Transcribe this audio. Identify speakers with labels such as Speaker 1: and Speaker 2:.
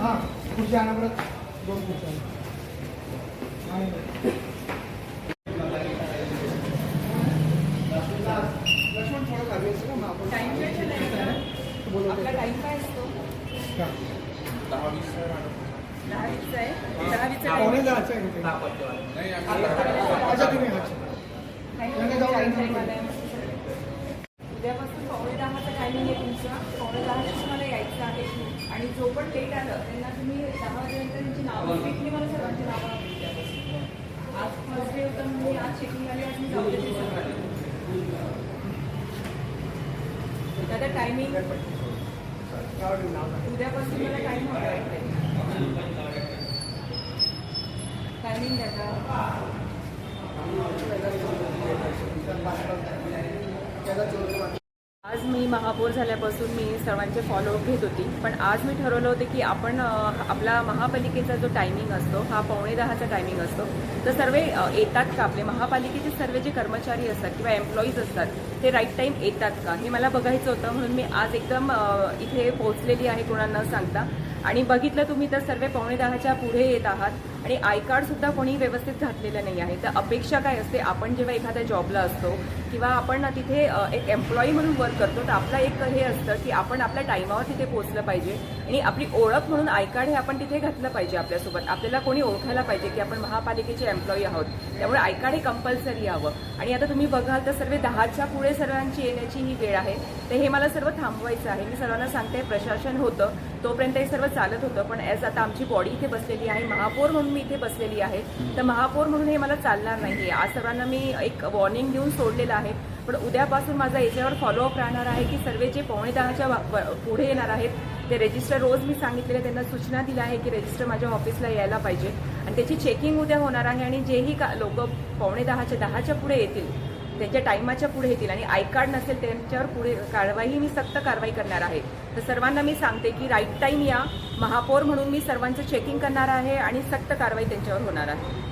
Speaker 1: हां खुर्ची आणा परत 2 खुर्च्या आणि लक्ष्मण थोडं खाली असतं ना आपण
Speaker 2: टाइम काय आपला टाइम काय असतो?
Speaker 1: 10-20
Speaker 2: आहे. 10-20
Speaker 1: पावणे 10चा आहे अच्छा तुम्ही
Speaker 2: उद्यापासून 9:45चा टायमिंग आहे तुमचा. 9:45 मला यायचं आहे आणि जो पण लेट आलं त्यांना तुम्ही 10 वाजेपर्यंत त्यांची नावं स्ट्रिक्टली मला सर्वांची नावं आज फर्स्ट डे होतं मी आज चेकिंग आली आज मी जाऊ देते सर्वांना. दादा टायमिंग उद्यापासून मला टाईम हवा आहे टायमिंग द्या. आज मी महापौर झाल्यापासून मी सर्वांचे फॉलोअप घेत होती, पण आज मी ठरवलं होतं की आपण आपला महापालिकेचा जो टायमिंग असतो हा 9:45चा टायमिंग असतो. तर सर्व येतात का आपले महापालिकेचे सर्व जे कर्मचारी असतात किंवा एम्प्लॉईज असतात ते राईट टाईम येतात का हे मला बघायचं होतं. म्हणून मी आज एकदम इथे पोहोचलेली आहे कोणाला न सांगता. आणि बघितलं तुम्ही तर सर्व 9:45च्या पुढे येत आहात आणि आय कार्डसुद्धा कोणी व्यवस्थित घातलेलं नाही आहे. तर अपेक्षा काय असते, आपण जेव्हा एखाद्या जॉबला असतो किंवा आपण तिथे एक एम्प्लॉई म्हणून वर्क करतो तर आपलं एक हे असतं की आपण आपल्या टाईमावर तिथे पोहोचलं पाहिजे आणि आपली ओळख म्हणून आय कार्ड हे आपण तिथे घातलं पाहिजे आपल्यासोबत. आपल्याला कोणी ओळखायला पाहिजे की आपण महापालिकेचे एम्प्लॉई आहोत. त्यामुळे आय कार्ड हे कंपल्सरी हवं. आणि आता तुम्ही बघाल तर सर्व 10च्या पुढे सर्वांची येण्याची ही वेळ आहे. तर हे मला सर्व थांबवायचं आहे. मी सर्वांना सांगते प्रशासन होतं तोपर्यंत हे सर्व चालत होतं, पण ॲज आता आमची बॉडी इथे बसलेली आहे, महापौर म्हणून मी इथे बसलेली आहे. तर महापौर म्हणून हे मला चालणार नाही. आज सर्वांना मी एक वॉर्निंग देऊन सोडलेलं आहे. पण उद्यापासून माझा याच्यावर फॉलोअप राहणार आहे की सर्व जे 9:45च्या पुढे येणार आहेत ते रजिस्टर रोज मी सांगितलेलं त्यांना सूचना दिल्या आहे की रजिस्टर माझ्या ऑफिसला यायला पाहिजे आणि त्याची चेकिंग उद्या होणार आहे. आणि जेही लोक 9:45च्या पुढे येतील त्यांच्या टायमाच्या पुढे येतील आणि आय कार्ड नसेल त्यांच्यावर पुढे कारवाई मी सक्त कारवाई करणार आहे. तर सर्वांना मी सांगते की राईट टाईम या. महापौर म्हणून मी सर्वांचं चेकिंग करणार आहे आणि सक्त कारवाई त्यांच्यावर होणार आहे.